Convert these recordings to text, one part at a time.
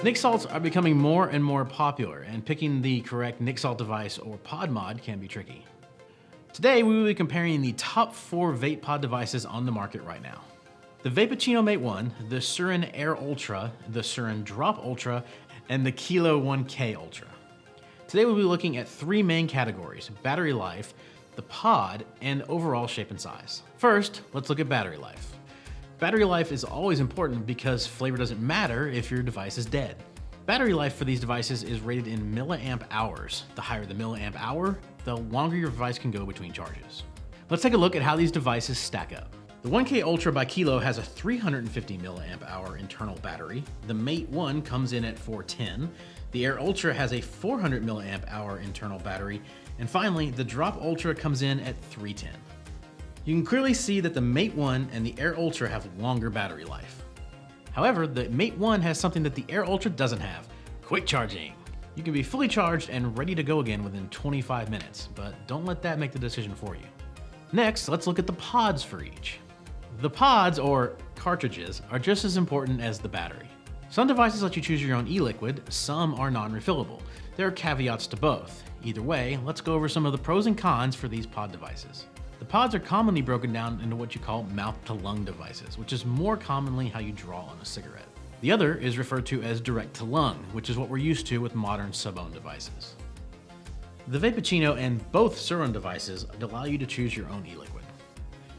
Nic salts are becoming more and more popular, and picking the correct nic salt device or pod mod can be tricky. Today we will be comparing the top 4 vape pod devices on the market right now. The Vapeccino Mate 1, the Suorin Air Ultra, the Suorin Drop Ultra, and the Kilo 1K Ultra. Today we'll be looking at 3 main categories: battery life, the pod, and overall shape and size. First, let's look at battery life. Battery life is always important because flavor doesn't matter if your device is dead. Battery life for these devices is rated in milliamp hours. The higher the milliamp hour, the longer your device can go between charges. Let's take a look at how these devices stack up. The 1K Ultra by Kilo has a 350 milliamp hour internal battery. The Mate 1 comes in at 410. The Air Ultra has a 400 milliamp hour internal battery. And finally, the Drop Ultra comes in at 310. You can clearly see that the Mate 1 and the Air Ultra have longer battery life. However, the Mate 1 has something that the Air Ultra doesn't have: quick charging. You can be fully charged and ready to go again within 25 minutes, but don't let that make the decision for you. Next, let's look at the pods for each. The pods, or cartridges, are just as important as the battery. Some devices let you choose your own e-liquid, some are non-refillable. There are caveats to both. Either way, let's go over some of the pros and cons for these pod devices. The pods are commonly broken down into what you call mouth-to-lung devices, which is more commonly how you draw on a cigarette. The other is referred to as direct-to-lung, which is what we're used to with modern sub-ohm devices. The Vapeccino and both Suorin devices allow you to choose your own e-liquid.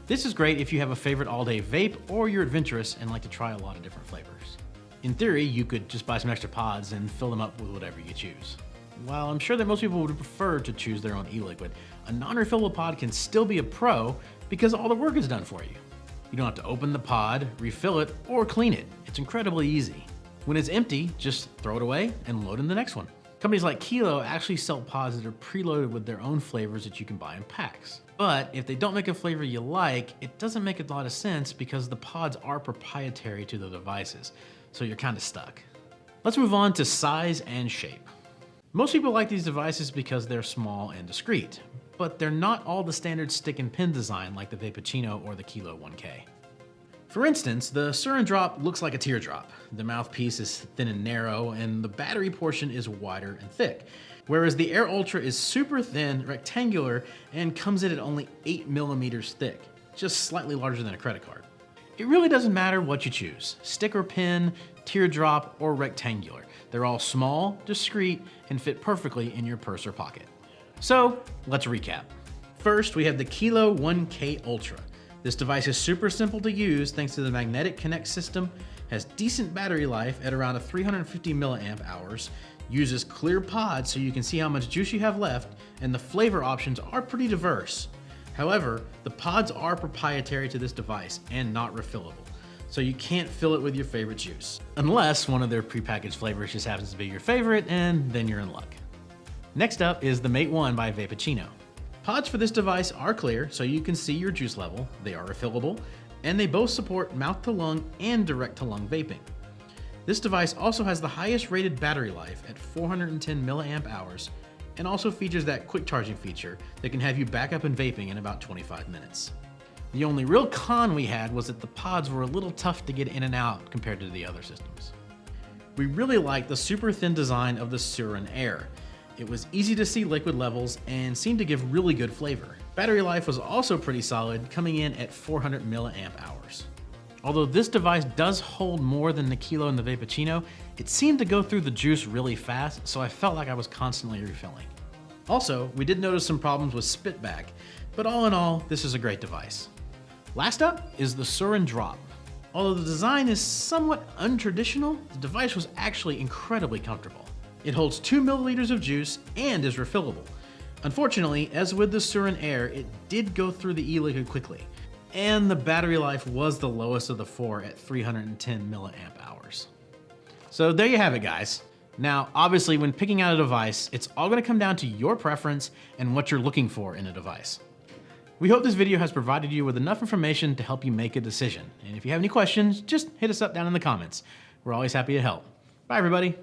This is great if you have a favorite all-day vape or you're adventurous and like to try a lot of different flavors. In theory, you could just buy some extra pods and fill them up with whatever you choose. While I'm sure that most people would prefer to choose their own e-liquid, a non-refillable pod can still be a pro because all the work is done for you. You don't have to open the pod, refill it, or clean it. It's incredibly easy. When it's empty, just throw it away and load in the next one. Companies like Kilo actually sell pods that are preloaded with their own flavors that you can buy in packs. But if they don't make a flavor you like, it doesn't make a lot of sense because the pods are proprietary to the devices, so you're kind of stuck. Let's move on to size and shape. Most people like these devices because they're small and discreet, but they're not all the standard stick and pin design like the Vapeccino or the Kilo 1K. For instance, the Suorin Drop looks like a teardrop. The mouthpiece is thin and narrow, and the battery portion is wider and thick, whereas the Air Ultra is super thin, rectangular, and comes in at only 8 millimeters thick, just slightly larger than a credit card. It really doesn't matter what you choose, stick or pin, teardrop, or rectangular. They're all small, discreet, and fit perfectly in your purse or pocket. So let's recap. First, we have the Kilo 1K Ultra. This device is super simple to use thanks to the magnetic connect system, has decent battery life at around 350 milliamp hours, uses clear pods so you can see how much juice you have left, and the flavor options are pretty diverse. However, the pods are proprietary to this device and not refillable, so you can't fill it with your favorite juice. Unless one of their prepackaged flavors just happens to be your favorite, and then you're in luck. Next up is the Mate 1 by Vapeccino. Pods for this device are clear, so you can see your juice level, they are refillable, and they both support mouth-to-lung and direct-to-lung vaping. This device also has the highest rated battery life at 410 milliamp hours, and also features that quick charging feature that can have you back up and vaping in about 25 minutes. The only real con we had was that the pods were a little tough to get in and out compared to the other systems. We really liked the super thin design of the Suorin Air. It was easy to see liquid levels and seemed to give really good flavor. Battery life was also pretty solid, coming in at 400 milliamp hours. Although this device does hold more than the Kilo and the Vapeccino, it seemed to go through the juice really fast, so I felt like I was constantly refilling. Also, we did notice some problems with spitback, but all in all, this is a great device. Last up is the Suorin Drop. Although the design is somewhat untraditional, the device was actually incredibly comfortable. It holds 2 milliliters of juice and is refillable. Unfortunately, as with the Suorin Air, it did go through the e-liquid quickly, and the battery life was the lowest of the 4 at 310 milliamp hours. So there you have it, guys. Now, obviously, when picking out a device, it's all gonna come down to your preference and what you're looking for in a device. We hope this video has provided you with enough information to help you make a decision. And if you have any questions, just hit us up down in the comments. We're always happy to help. Bye, everybody.